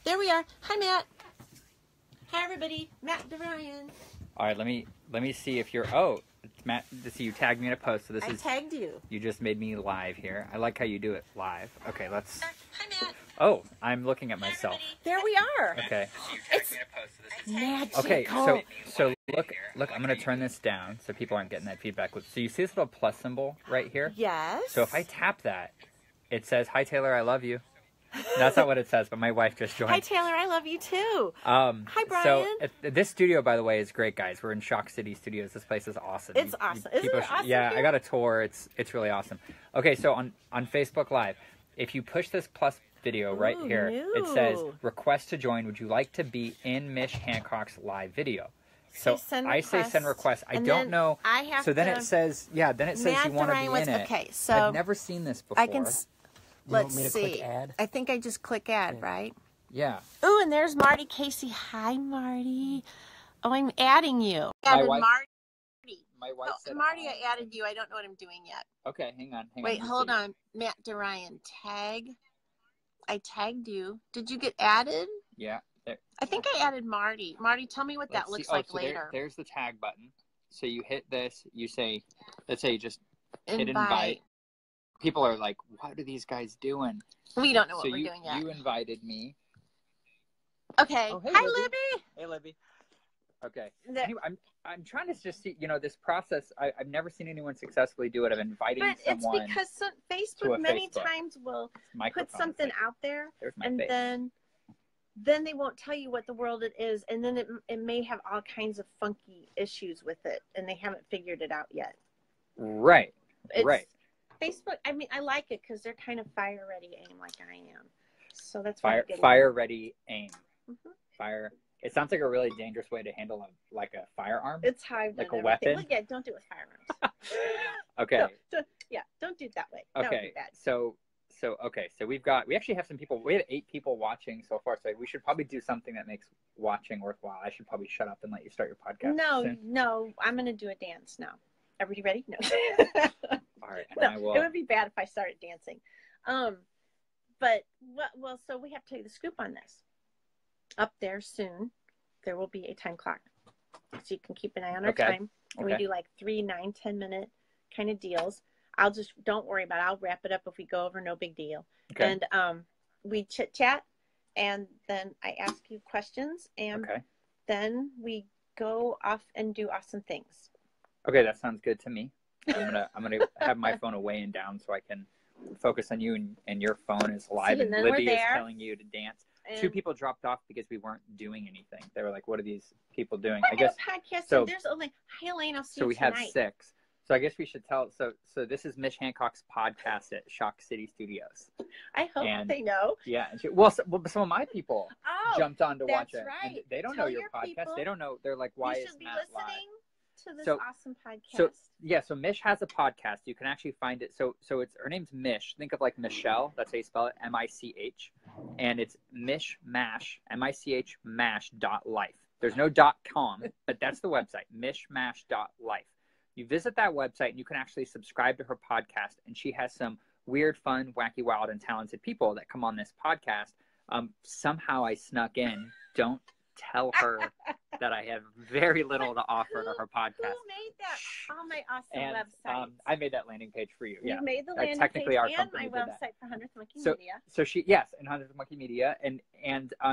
There we are. Hi, Matt. Hi, everybody. Matt DeRyan. All right, let me see if you're. Oh, it's Matt. See, you tagged me in a post, so I tagged you. You just made me live here. I like how you do it live. Okay, let's. Hi, Matt. Oh, I'm looking at myself. There we are. Okay. It's magical. Okay, so look. I'm gonna turn this down so people aren't getting that feedback loop. So you see this little plus symbol right here? Yes. So if I tap that, it says, "Hi Taylor, I love you." That's not what it says, but my wife just joined. Hi, Taylor. I love you, too. Hi, Brian. So this studio, by the way, is great, guys. We're in Shock City Studios. This place is awesome. It's awesome. Isn't it awesome Yeah, here? I got a tour. It's really awesome. Okay, so on Facebook Live, if you push this plus video right here, it says, request to join. Would you like to be in Mich Hancock's live video? So I say send request. I don't know. So then it says, you want to be in it. Okay, so I've never seen this before. Let's see. Click add? I think I just click add, right? Yeah. Ooh, and there's Marty Casey. Hi, Marty. Oh, I'm adding you. Added Marty. My wife said, Marty, I added you. I don't know what I'm doing yet. Okay, hang on. Wait, hold on. Matt DeRyan, tag. I tagged you. Did you get added? Yeah. There. I think I added Marty. Marty, tell me what that looks like later. There's the tag button. So you hit this. You say, let's say you just hit invite. People are like, what are these guys doing? We don't know what we're doing yet. You invited me. Okay. Oh, hey, hi, Libby. Hey, Libby. Okay. Anyway, I'm trying to just see, this process. I've never seen anyone successfully do it of inviting someone. But it's because Facebook many times will put something out there, and then they won't tell you what the world it is, and then it may have all kinds of funky issues with it, and they haven't figured it out yet. Right. Right. Facebook, I mean, I like it because they're kind of fire ready aim like I am. So that's fire ready aim. Mm-hmm. Fire. It sounds like a really dangerous way to handle a firearm. It's hard. Like a weapon. Well, yeah, don't do it with firearms. Okay. Don't do it that way. Okay. So we actually have some people. We have 8 people watching so far. So we should probably do something that makes watching worthwhile. I should probably shut up and let you start your podcast. No, I'm going to do a dance now. Everybody ready? No. All right. No, it would be bad if I started dancing. But so we have to tell you the scoop on this. Up there soon, there will be a time clock, so you can keep an eye on our time. And we do like 3, 9, 10-minute kind of deals. Don't worry about it. I'll wrap it up if we go over. No big deal. Okay. And we chit chat, and then I ask you questions, and then we go off and do awesome things. Okay, that sounds good to me. I'm gonna have my phone away and down so I can focus on you, and your phone is live, and Libby is telling you to dance. And 2 people dropped off because we weren't doing anything. They were like, "What are these people doing?" I guess podcast. So there's only Elaine. I'll see you tonight. So we have 6. So I guess we should tell. So this is Mich Hancock's podcast at Shock City Studios. I hope they know. Yeah. Some of my people jumped on to watch it. Right. And they don't know your podcast. People. They don't know. They're like, "Why is Matt live?" To this awesome podcast. So Mich has a podcast. You can actually find it. So it's her name's Mich. Think of like Michelle. That's how you spell it. MICH. And it's Mishmash. MICH mash.life. There's no .com, but that's the website. Mishmash.life. You visit that website and you can actually subscribe to her podcast. And she has some weird, fun, wacky, wild, and talented people that come on this podcast. Somehow I snuck in. Don't tell her that I have very little to offer to her podcast. Who made that? All my awesome websites. I made that landing page for you. You made the landing page and my website for 100th Monkey Media. So and 100th Monkey Media, and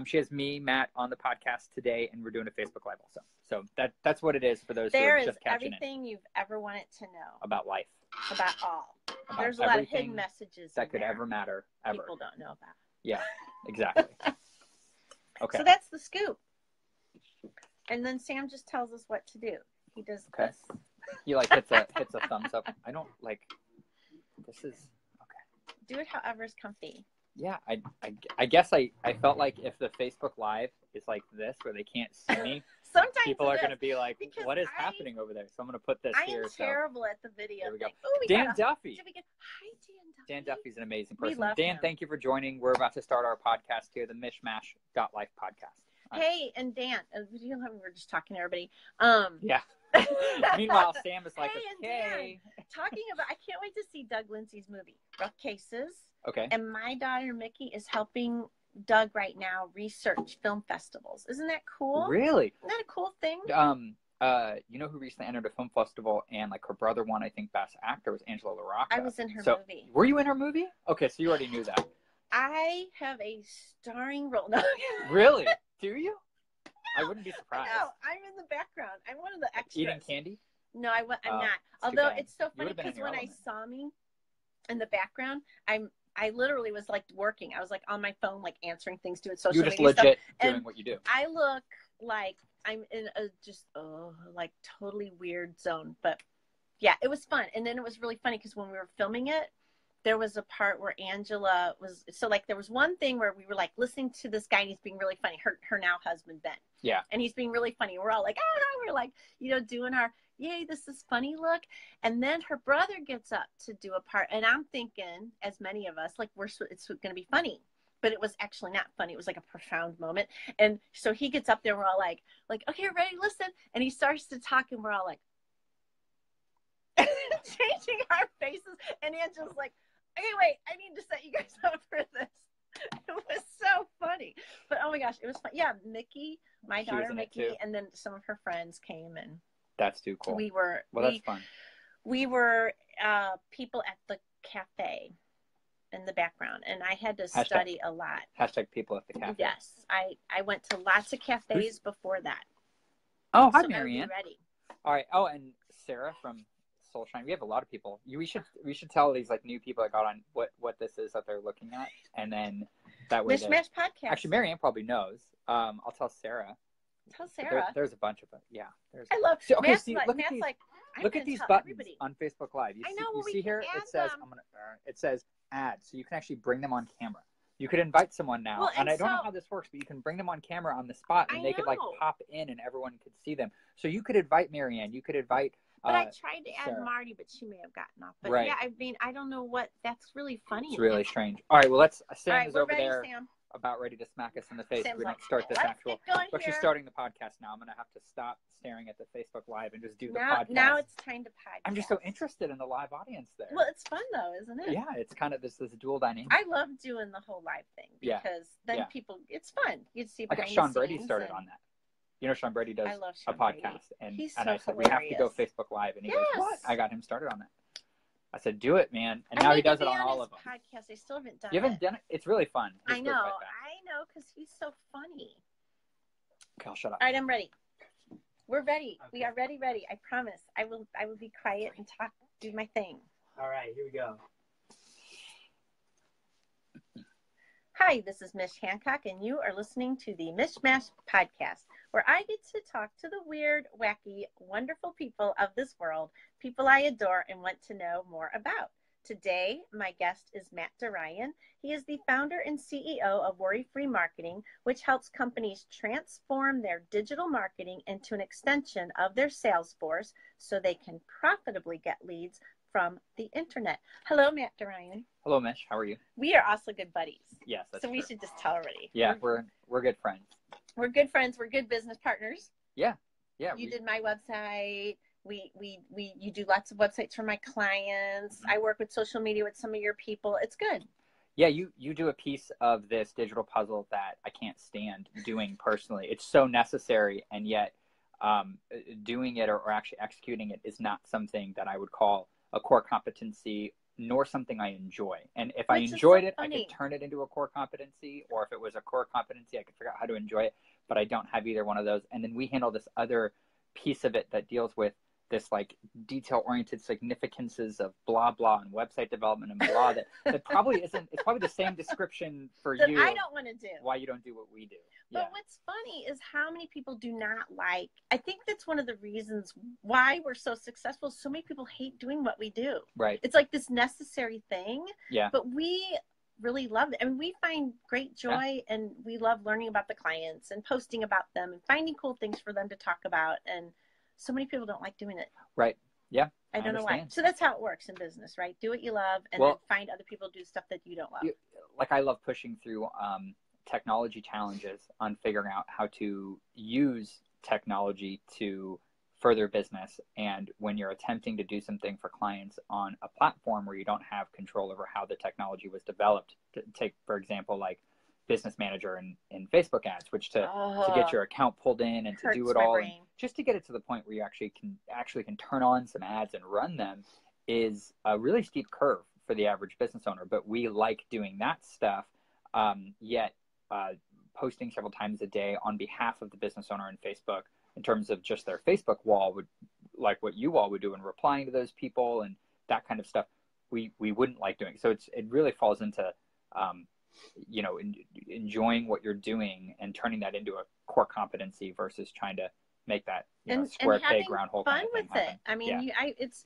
she has me, Matt, on the podcast today, and we're doing a Facebook Live also. So that's what it is for those who are just catching it. There is everything you've ever wanted to know about life. About all. There's a lot of hidden messages that could ever matter. Ever. People don't know about. Yeah, exactly. Okay. So that's the scoop. And then Sam just tells us what to do. He does this. He hits a thumbs up. I don't this is okay. Do it however is comfy. Yeah, I guess I felt like if the Facebook Live is like this where they can't see me, sometimes people are going to be like, what is happening over there? So I'm going to put this here. I am terrible at the video. There we go. Ooh, Dan Duffy. Hi, Dan Duffy. Dan Duffy's an amazing person. We love Dan, him. Thank you for joining. We're about to start our podcast here, the Mishmash.life podcast. Hey, and Dan, we're just talking to everybody. Yeah. Meanwhile, Sam is like, okay. Talking about, I can't wait to see Doug Lindsay's movie, Rough Cases. Okay. And my daughter, Mickey, is helping Doug right now research film festivals. Isn't that cool? Really? Isn't that a cool thing? You know who recently entered a film festival and like her brother won, I think, Best Actor was Angela LaRocca. I was in her movie. Were you in her movie? Okay, so you already knew that. I have a starring role. No. Really? Do you? I wouldn't be surprised. No, I'm in the background. I'm one of the extras. Eating candy? No, I'm not. Although it's so funny because when I saw me in the background, I literally was like working. I was like on my phone, like answering things, doing social media stuff. You just legit doing what you do. I look like I'm in a like totally weird zone. But yeah, it was fun. And then it was really funny because when we were filming it, there was a part where Angela was, so like there was one thing where we were like listening to this guy and he's being really funny, her now husband, Ben. Yeah. And he's being really funny. We're all like, we're like, doing our, yay, this is funny look. And then her brother gets up to do a part. And I'm thinking, as many of us, like it's going to be funny. But it was actually not funny. It was like a profound moment. And so he gets up there, we're all like, okay, ready, listen. And he starts to talk and we're all like, changing our faces. And Angela's like, okay, wait, I need to set you guys up for this. It was so funny. But oh my gosh, it was fun. Yeah, Mickey, my daughter Mickey, and then some of her friends came and that's too cool. That's fun. We were people at the cafe in the background, and I had to study a lot. Hashtag people at the cafe. Yes. I went to lots of cafes before that. Oh, hi, Marianne. Ready. All right. Oh, and Sarah from Soulshine. We have a lot of people. We should tell these like new people that got on what this is that they're looking at, and then that way. Mishmash podcast. Actually, Marianne probably knows. I'll tell Sarah. Tell Sarah. There's a bunch of them. Yeah. I love. So, okay, Matt's see, look at these buttons everybody on Facebook Live. I know. You see here it says it says add, so you can actually bring them on camera. You could invite someone now, well, and I don't know how this works, but you can bring them on camera on the spot, and they could like pop in, and everyone could see them. So you could invite Marianne. You could invite. But I tried to add Marty, but she may have gotten off. But yeah, I mean, I don't know what. That's really funny. It's really strange. All right, well, Sam is over ready, there. Sam. About ready to smack us in the face. Sam's we don't like, start this actual. But she's starting the podcast now. I'm going to have to stop staring at the Facebook Live and just do the podcast. Now it's time to podcast. I'm just so interested in the live audience there. Well, it's fun though, isn't it? Yeah, it's kind of this dual dynamic. I love doing the whole live thing because then people, it's fun. You'd see behind Sean Brady started on that. You know, Sean Brady does a podcast, and I said, hilarious. we have to go Facebook Live. And he goes, what? I got him started on that. I said, do it, man. And now he does it on all of them. Podcast. I still haven't done You haven't done it? It's really fun. I know, because he's so funny. Okay, I'll shut up. All right, I'm ready. We're ready. Okay. We are ready. I promise. I will be quiet and talk, do my thing. All right, here we go. Hi, this is Mich Hancock, and you are listening to the Mishmash podcast, where I get to talk to the weird, wacky, wonderful people of this world, people I adore and want to know more about. Today, my guest is Matt DeRyan. He is the founder and CEO of Worry Free Marketing, which helps companies transform their digital marketing into an extension of their sales force so they can profitably get leads from the internet. Hello, Matt DeRyan. Hello, Mich. How are you? We are also good buddies. Yes, that's so true. We should just tell already. Yeah, we're good friends. We're good friends. We're good business partners. Yeah. You did my website. You do lots of websites for my clients. I work with social media with some of your people. It's good. Yeah, you do a piece of this digital puzzle that I can't stand doing personally. It's so necessary, and yet doing it or actually executing it is not something that I would call a core competency, nor something I enjoy. And if I enjoyed it, I could turn it into a core competency, or if it was a core competency, I could figure out how to enjoy it, but I don't have either one of those. And then we handle this other piece of it that deals with this like detail-oriented significances of blah, blah, and website development and blah, that probably isn't, it's probably the same description for you. I don't want to do. Why you don't do what we do. But what's funny is how many people do not like, I think that's one of the reasons why we're so successful. So many people hate doing what we do. Right. It's like this necessary thing. Yeah. But we really love it. I mean, we find great joy and we love learning about the clients and posting about them and finding cool things for them to talk about. And so many people don't like doing it. Right. Yeah. I don't know why. So that's how it works in business, right? Do what you love and then find other people do stuff that you don't love. Like I love pushing through technology challenges on figuring out how to use technology to further business. And when you're attempting to do something for clients on a platform where you don't have control over how the technology was developed, to take, for example, like business manager in Facebook ads, which to get your account pulled in and to do it all, and just to get it to the point where you actually can turn on some ads and run them is a really steep curve for the average business owner. But we like doing that stuff, yet posting several times a day on behalf of the business owner in Facebook in terms of just their Facebook wall would, like what you all would do, and replying to those people and that kind of stuff, we wouldn't like doing. So it really falls into enjoying what you're doing and turning that into a core competency versus trying to make that square peg round hole fun with it. I mean,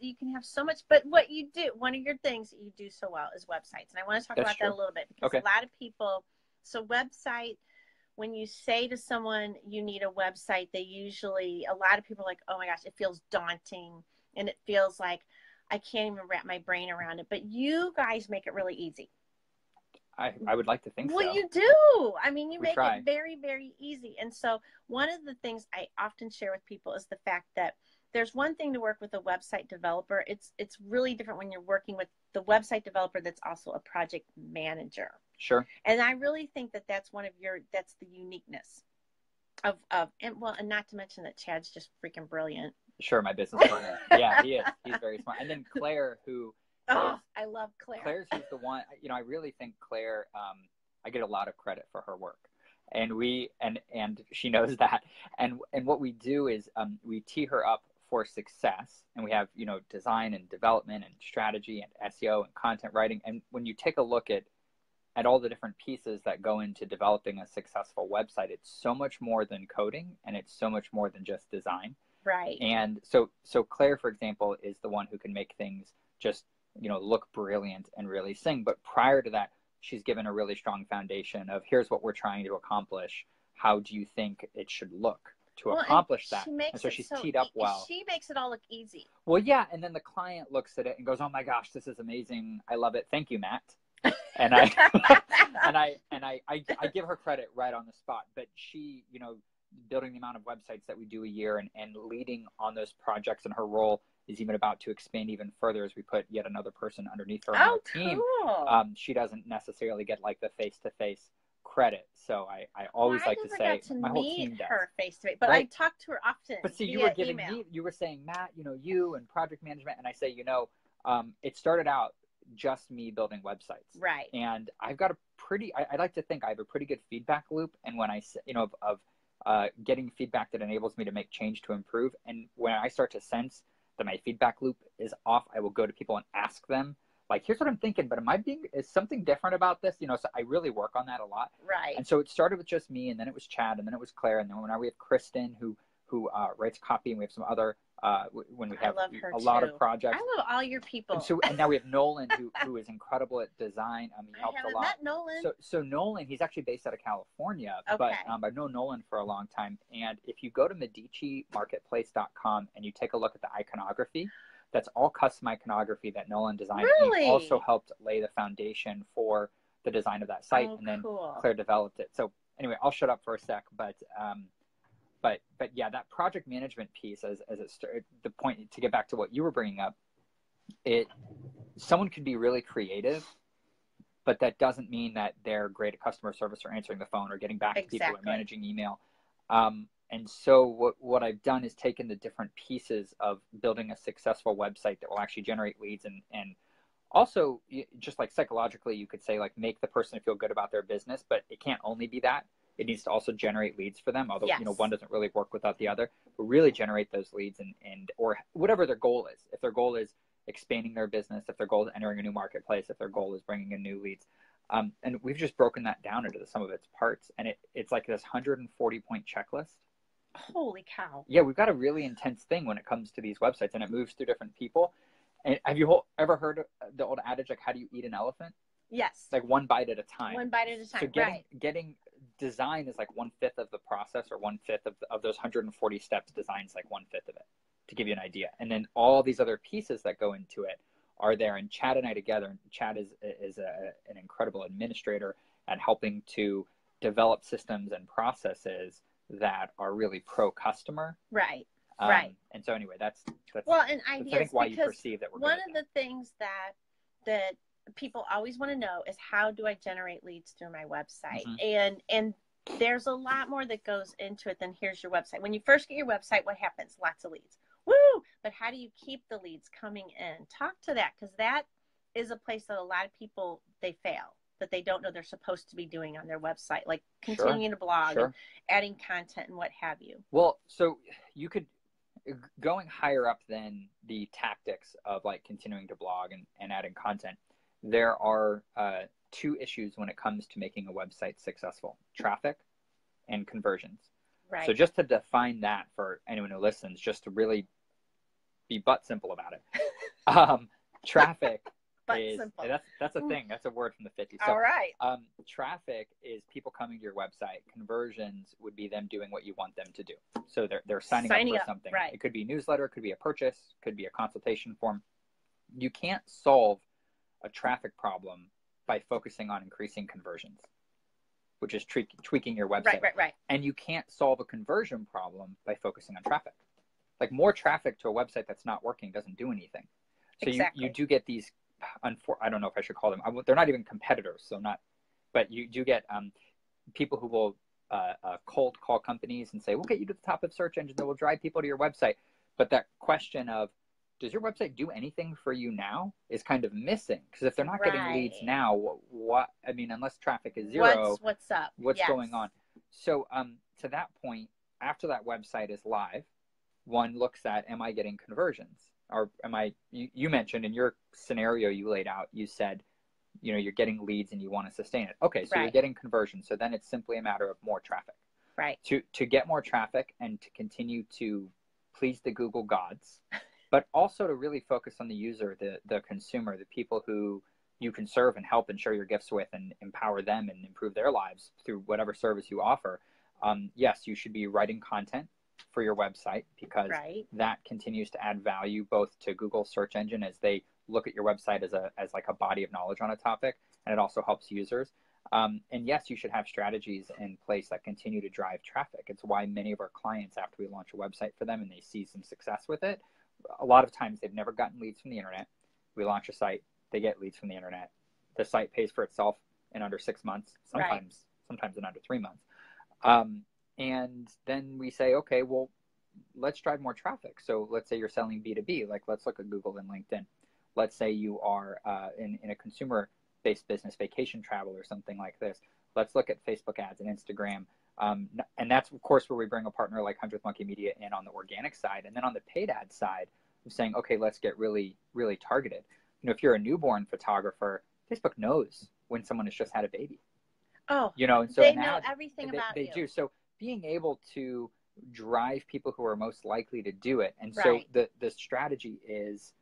you can have so much, but what you do, one of your things that you do so well is websites, and I want to talk about that a little bit, because a lot of people, so website, when you say to someone you need a website, a lot of people are like, oh my gosh, it feels daunting, and it feels like I can't even wrap my brain around it. But you guys make it really easy. I would like to think so. Well, you do. I mean, you make it very, very easy. And so one of the things I often share with people is the fact that there's one thing to work with a website developer. It's really different when you're working with the website developer that's also a project manager. Sure. And I really think that that's that's the uniqueness of and not to mention that Chad's just freaking brilliant. Sure, my business partner. Yeah, he is. He's very smart. And then Claire, who I love Claire. Claire's who's the one, I really think Claire, I get a lot of credit for her work. And and she knows that. And what we do is we tee her up for success. And we have, design and development and strategy and SEO and content writing. And when you take a look at all the different pieces that go into developing a successful website, it's so much more than coding, and it's so much more than just design. Right. And so Claire, for example, is the one who can make things just look brilliant and really sing. But prior to that, she's given a really strong foundation of, here's what we're trying to accomplish. How do you think it should look to accomplish that? And so she's teed up well. She makes it all look easy. Well, yeah. And then the client looks at it and goes, oh my gosh, this is amazing. I love it. Thank you, Matt. And I give her credit right on the spot. But she, building the amount of websites that we do a year and leading on those projects, and her role is even about to expand even further as we put yet another person underneath her on our team. Cool. She doesn't necessarily get like the face-to-face credit. So I always like to say my whole team does. Her face-to-face, but I talk to her often. But see, you were giving me, you were saying, Matt, you and project management, and I say, it started out just me building websites. Right. And I've got I like to think I have a pretty good feedback loop. And when I say, of getting feedback that enables me to make change to improve. And when I start to sense that my feedback loop is off, I will go to people and ask them, like, here's what I'm thinking, but is something different about this? So I really work on that a lot. Right. And so it started with just me, and then it was Chad, and then it was Claire. And then now we have Kristen who writes copy, and we have some other, when we have a lot of projects. I love all your people. And now we have Nolan, who is incredible at design. He helps a lot. I haven't met Nolan. So Nolan, he's actually based out of California, but I've known Nolan for a long time. And if you go to MediciMarketplace.com and you take a look at the iconography, that's all custom iconography that Nolan designed. Really? And he also helped lay the foundation for the design of that site, and then Claire developed it. So anyway, I'll shut up for a sec, but yeah, that project management piece, as it started, the point to get back to what you were bringing up, someone could be really creative, but that doesn't mean that they're great at customer service or answering the phone or getting back to people or managing email. And so what I've done is taken the different pieces of building a successful website that will actually generate leads and also, just like psychologically, you could say, like, make the person feel good about their business, but it can't only be that. It needs to also generate leads for them, although one doesn't really work without the other. But really generate those leads and or whatever their goal is. If their goal is expanding their business, if their goal is entering a new marketplace, if their goal is bringing in new leads. And we've just broken that down into some of its parts. And it's like this 140-point checklist. Holy cow. Yeah, we've got a really intense thing when it comes to these websites, and it moves through different people. And have you ever heard the old adage, like, how do you eat an elephant? Yes. Like one bite at a time. One bite at a time, so getting design is like 1/5 of the process, or 1/5 of those 140 steps. Design's like 1/5 of it, to give you an idea. And then all these other pieces that go into it are there. And Chad and I together, Chad is an incredible administrator at helping to develop systems and processes that are really pro-customer. Right. Right. And so anyway, that's well, and I think why you perceive that we're one of the things that people always want to know is, how do I generate leads through my website? Mm-hmm. And there's a lot more that goes into it than here's your website. When you first get your website, what happens? Lots of leads. Woo! But how do you keep the leads coming in? Talk to that, because that is a place that a lot of people, they fail, that they don't know they're supposed to be doing on their website, like continuing to blog and adding content and what have you. Well, so you could, going higher up than the tactics of like continuing to blog and adding content, there are two issues when it comes to making a website successful: traffic and conversions. Right. So just to define that for anyone who listens, just to really be butt simple about it. Traffic is, that's a thing. That's a word from the 50s. So, all right. Traffic is people coming to your website. Conversions would be them doing what you want them to do. So they're signing up for something. Right. It could be a newsletter, it could be a purchase, could be a consultation form. You can't solve a traffic problem by focusing on increasing conversions, which is tweaking your website. Right. And you can't solve a conversion problem by focusing on traffic. Like, more traffic to a website that's not working doesn't do anything. So exactly. you do get these, I don't know if I should call them, they're not even competitors, so not, but you do get people who will cold call companies and say, we'll get you to the top of search engines that will drive people to your website. But that question of, does your website do anything for you now, is kind of missing. Because if they're not getting leads now, what, I mean, unless traffic is zero, what's up? What's going on? So to that point, after that website is live, one looks at, am I getting conversions? Or am I, you mentioned in your scenario you laid out, you said, you know, you're getting leads and you want to sustain it. Okay, so you're getting conversions. So then it's simply a matter of more traffic. Right. To get more traffic and to continue to please the Google gods, but also to really focus on the user, the consumer, the people who you can serve and help and share your gifts with and empower them and improve their lives through whatever service you offer. Yes, you should be writing content for your website, because that continues to add value both to Google search engine as they look at your website as like a body of knowledge on a topic, and it also helps users. And yes, you should have strategies in place that continue to drive traffic. It's why many of our clients, after we launch a website for them and they see some success with it, a lot of times they've never gotten leads from the internet. We launch a site, they get leads from the internet. The site pays for itself in under 6 months, sometimes in under 3 months. And then we say, okay, well, let's drive more traffic. So let's say you're selling B2B, like let's look at Google and LinkedIn. Let's say you are in a consumer-based business, vacation travel or something like this. Let's look at Facebook ads and Instagram. And that's, of course, where we bring a partner like 100th Monkey Media in on the organic side. And then on the paid ad side, we're saying, okay, let's get really, really targeted. You know, if you're a newborn photographer, Facebook knows when someone has just had a baby. Oh, you know, and so they know everything about you. They do. So being able to drive people who are most likely to do it. And so the strategy is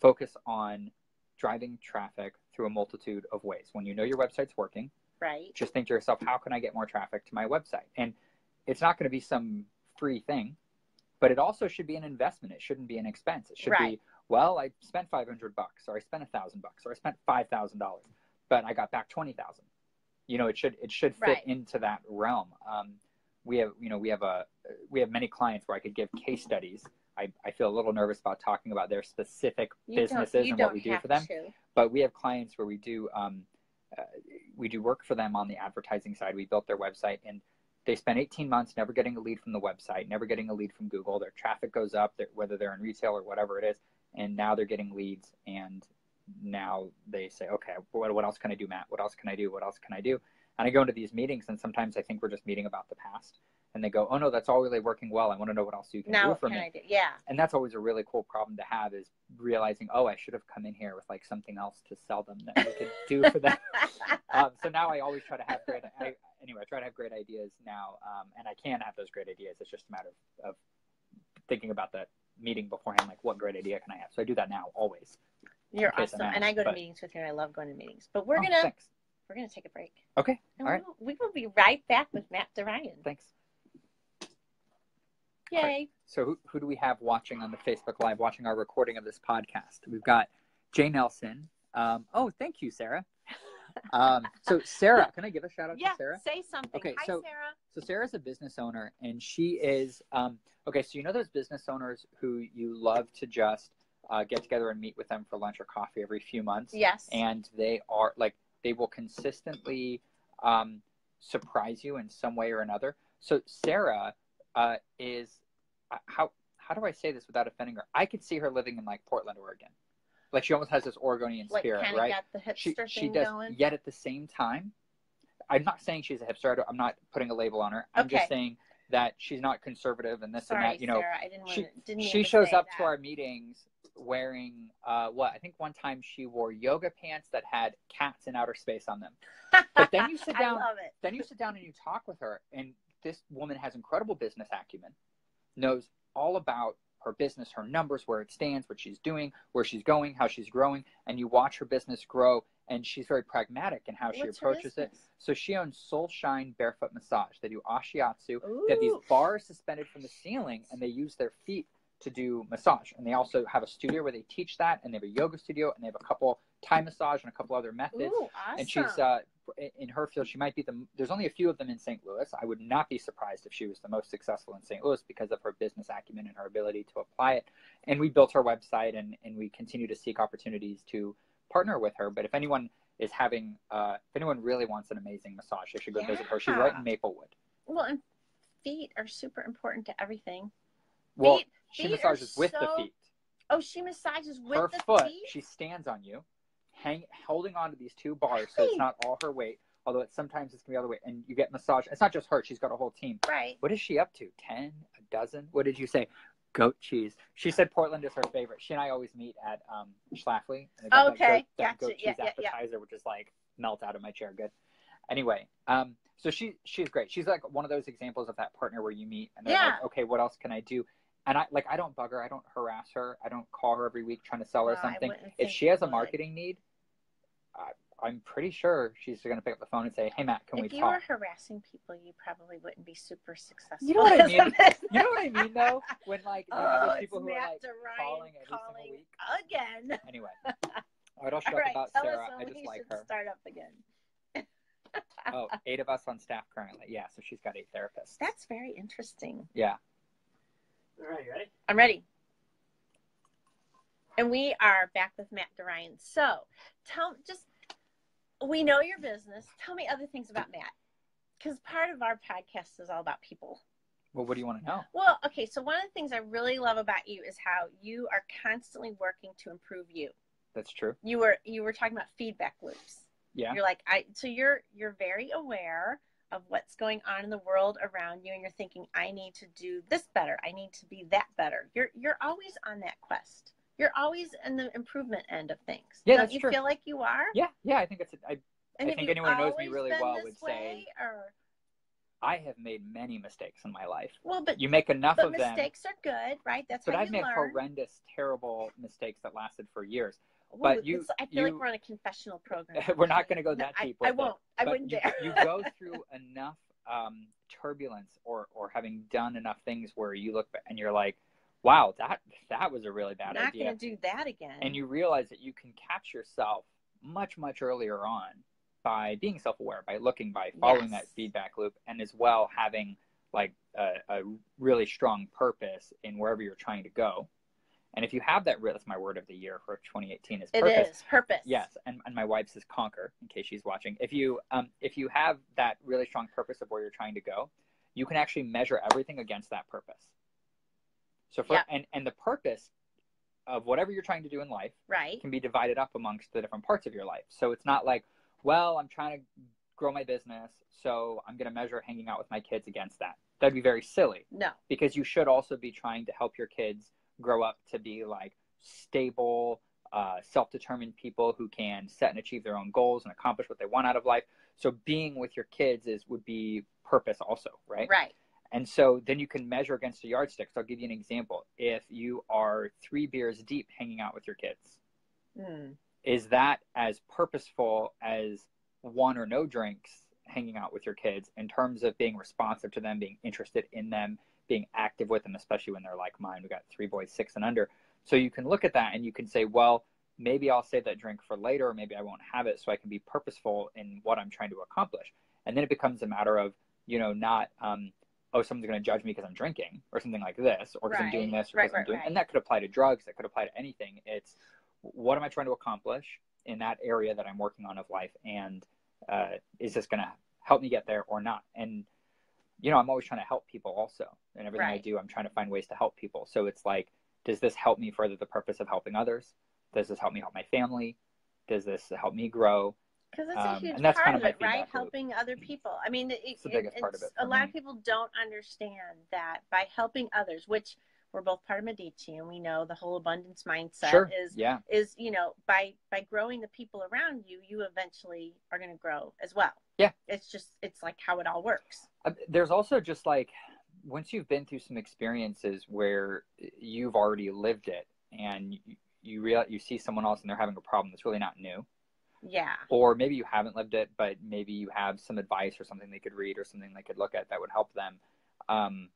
focus on driving traffic through a multitude of ways. When you know your website's working, just think to yourself, how can I get more traffic to my website? And it's not going to be some free thing, but it also should be an investment. It shouldn't be an expense. It should be, well, I spent $500 or I spent $1,000 or I spent $5,000, but I got back 20,000. You know, it should fit into that realm. We have many clients where I could give case studies. I feel a little nervous about talking about their specific businesses and what we do for them. But we have clients where we do work for them on the advertising side. We built their website and they spent 18 months never getting a lead from the website, never getting a lead from Google. Their traffic goes up, whether they're in retail or whatever it is, and now they're getting leads. And now they say, okay, what else can I do, Matt? What else can I do? What else can I do? And I go into these meetings and sometimes I think we're just meeting about the past. And they go, oh no, that's all really working well. I want to know what else you can do for me. And that's always a really cool problem to have, is realizing, oh, I should have come in here with like something else to sell them that we could do for them. So now I always try to have great ideas now. And I can have those great ideas. It's just a matter of thinking about that meeting beforehand, like what great idea can I have? So I do that now always. You're awesome. And I go to meetings with you, and I love going to meetings. But we're gonna take a break. Okay. And we will be right back with Matt DeRyan. Thanks. Yay. Right. So who do we have watching on the Facebook Live, watching our recording of this podcast? We've got Jay Nelson. Oh, thank you, Sarah. So Sarah, can I give a shout out to Sarah? Say something. Okay, Hi, Sarah. So Sarah's a business owner, and she is okay. So you know those business owners who you love to just get together and meet with them for lunch or coffee every few months. Yes. And they will consistently surprise you in some way or another. So Sarah is, how do I say this without offending her? I could see her living in like Portland, Oregon. Like she almost has this Oregonian spirit, kind right? of got the hipster She thing does, going. yet at the same time, I'm not saying she's a hipster. I'm not putting a label on her. I'm just saying that she's not conservative and this and that. You know, Sarah, I didn't she shows up to our meetings wearing what? I think one time she wore yoga pants that had cats in outer space on them. But then you sit down. I love it. Then you sit down and you talk with her, and this woman has incredible business acumen, knows all about her business, her numbers, where it stands, what she's doing, where she's going, how she's growing, and you watch her business grow, and she's very pragmatic in how she approaches it. So she owns Soul Shine Barefoot Massage. They do ashiatsu. Ooh. They have these bars suspended from the ceiling, and they use their feet to do massage. And they also have a studio where they teach that, and they have a yoga studio, and they have a couple Thai massage and a couple other methods. Ooh, awesome. And she's in her field, she might be there's only a few of them in St. Louis. I would not be surprised if she was the most successful in St. Louis because of her business acumen and her ability to apply it. And we built her website, and we continue to seek opportunities to partner with her. But if anyone is having, if anyone really wants an amazing massage, they should go visit her. She's right in Maplewood. Well, and feet are super important to everything. Well, she massages with the feet. Oh, she massages with her the foot. Feet? She stands on you, holding onto these two bars, so it's not all her weight. Although sometimes it's gonna be the other way, and you get massage. It's not just her; she's got a whole team. Right. What is she up to? 10, a dozen? What did you say? Goat cheese. She said Portland is her favorite. She and I always meet at Schlafly. Okay, that goat cheese appetizer, which is like melt out of my chair. Good. Anyway, so she's great. She's like one of those examples of that partner where you meet and they're like, okay, what else can I do? And I don't bug her. I don't harass her. I don't call her every week trying to sell her something. If she has a marketing need, I'm pretty sure she's going to pick up the phone and say, hey, Matt, can we talk? If you were harassing people, you probably wouldn't be super successful. You know what I mean? You know what I mean, though? When, like, you have those people who are, like, calling every single week. Again. Anyway. All right, I'll shut up about Sarah. I just like her. Start up again. 8 of us on staff currently. Yeah, so she's got 8 therapists. That's very interesting. Yeah. All right, you ready? I'm ready. And we are back with Matt DeRyan. So, we know your business. Tell me other things about Matt. Because part of our podcast is all about people. Well, what do you want to know? Well, okay, so one of the things I really love about you is how you are constantly working to improve you. That's true. You were talking about feedback loops. Yeah. You're like, you're very aware of what's going on in the world around you, and you're thinking, I need to do this better. I need to be that better. You're always on that quest. You're always in the improvement end of things. Yeah, Don't you feel like you are? Yeah, I think I think anyone who knows me really well would say I have made many mistakes in my life. Well, but you make enough of them. But mistakes are good, right? That's but how I've you made learn. Horrendous, terrible mistakes that lasted for years. Well, but I feel like we're on a confessional program. We're not going to go that deep. I won't. I wouldn't dare. You go through enough turbulence or having done enough things where you look back and you're like, wow, that was a really bad idea. Not going to do that again. And you realize that you can catch yourself much, much earlier on by being self-aware, by looking, by following that feedback loop, and as well having like a really strong purpose in wherever you're trying to go. And if you have that, that's my word of the year for 2018 is purpose. It is purpose. Yes, and my wife says conquer, in case she's watching. If you have that really strong purpose of where you're trying to go, you can actually measure everything against that purpose. So and the purpose of whatever you're trying to do in life can be divided up amongst the different parts of your life. So it's not like, well, I'm trying to grow my business, so I'm going to measure hanging out with my kids against that. That'd be very silly. No. Because you should also be trying to help your kids grow up to be like stable, self-determined people who can set and achieve their own goals and accomplish what they want out of life. So being with your kids would be purpose also, right? Right. And so then you can measure against a yardstick. So I'll give you an example. If you are 3 beers deep hanging out with your kids, is that as purposeful as 1 or no drinks hanging out with your kids in terms of being responsive to them, being interested in them, being active with them, especially when they're like mine? We got 3 boys, 6 and under. So you can look at that and you can say, well, maybe I'll save that drink for later, or maybe I won't have it so I can be purposeful in what I'm trying to accomplish. And then it becomes a matter of, not oh, someone's going to judge me because I'm drinking or something like this, or because I'm doing this, or Right, because I'm right, doing, right. and that could apply to drugs, that could apply to anything. It's what am I trying to accomplish in that area that I'm working on of life, and is this going to help me get there or not? And you know, I'm always trying to help people also, and everything I Right. do, I'm trying to find ways to help people. So it's like, does this help me further the purpose of helping others? Does this help me help my family? Does this help me grow? Because it's a huge And that's part kind of of my it, right? feedback loop. Helping other people. I mean, It's the biggest part of it a for lot me. of people don't understand that by helping others, which we're both part of Medici, and we know the whole abundance mindset Sure. is, Yeah. you know, by growing the people around you, you eventually are going to grow as well. Yeah. It's like how it all works. There's also just like, once you've been through some experiences where you've already lived it, and you realize, you see someone else and they're having a problem that's really not new. Yeah. Or maybe you haven't lived it, but maybe you have some advice or something they could read or something they could look at that would help them.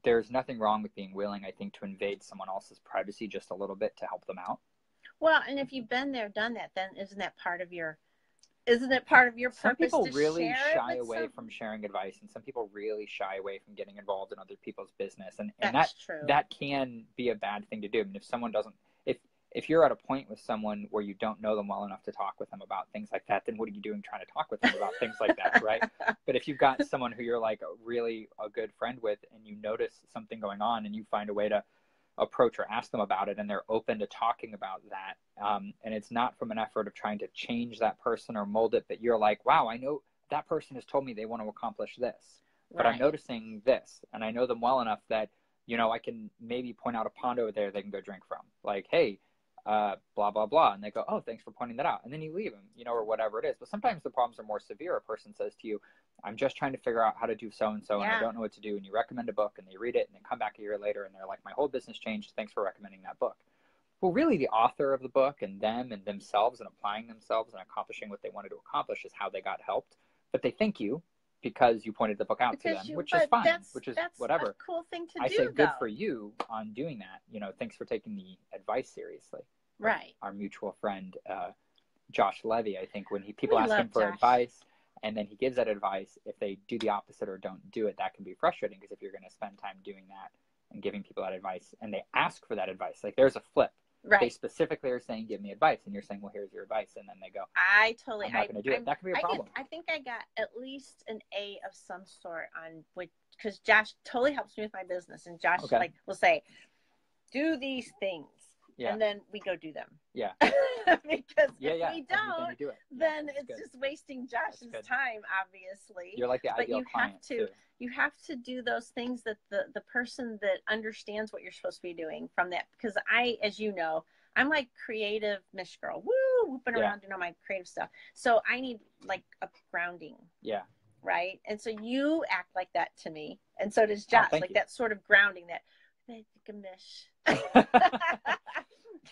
There's nothing wrong with being willing, I think, to invade someone else's privacy just a little bit to help them out. Well, and if you've been there, done that, then isn't it part of your purpose? Some people to really share shy it with away from sharing advice, and some people really shy away from getting involved in other people's business, and That's true. that can be a bad thing to do. I mean, if someone doesn't, if you're at a point with someone where you don't know them well enough to talk with them about things like that, then what are you doing trying to talk with them about things like that, right? But if you've got someone who you're like really a good friend with, and you notice something going on, and you find a way to approach or ask them about it, and they're open to talking about that, and it's not from an effort of trying to change that person or mold it, but you're like, wow, I know that person has told me they want to accomplish this, but I'm noticing this, and I know them well enough that, you know, I can maybe point out a pond over there they can go drink from. Like, hey, blah, blah, blah. And they go, oh, thanks for pointing that out. And then you leave them, you know, or whatever it is. But sometimes the problems are more severe. A person says to you, I'm just trying to figure out how to do so-and-so, and I don't know what to do. And you recommend a book, and they read it, and they come back a year later, and they're like, my whole business changed. Thanks for recommending that book. Well, really, the author of the book and them and themselves and applying themselves and accomplishing what they wanted to accomplish is how they got helped. But they thank you because you pointed the book out to them, which is fine, which is whatever. That's a cool thing to do. I say good for you on doing that. You know, thanks for taking the advice seriously. Right. Our mutual friend, Josh Levy, I think when people ask him for advice and then he gives that advice, if they do the opposite or don't do it, that can be frustrating, because if you're going to spend time doing that and giving people that advice and they ask for that advice, like there's a flip. Right. They specifically are saying, give me advice. And you're saying, well, here's your advice. And then they go, I'm not going to do it. That can be a problem. I think I got at least an A of some sort on which, because Josh totally helps me with my business. And Josh like will say, do these things. Yeah. And then we go do them. Yeah. Because if we don't, then it's just wasting Josh's time, obviously. You're like the ideal client, too. You have to do those things that the person that understands what you're supposed to be doing from that. Because as you know, I'm like creative Mich girl. Woo! Whooping around doing all my creative stuff. So I need like a grounding. Yeah. Right? And so you act like that to me. And so does Josh. Like that sort of grounding that, I think a Mich.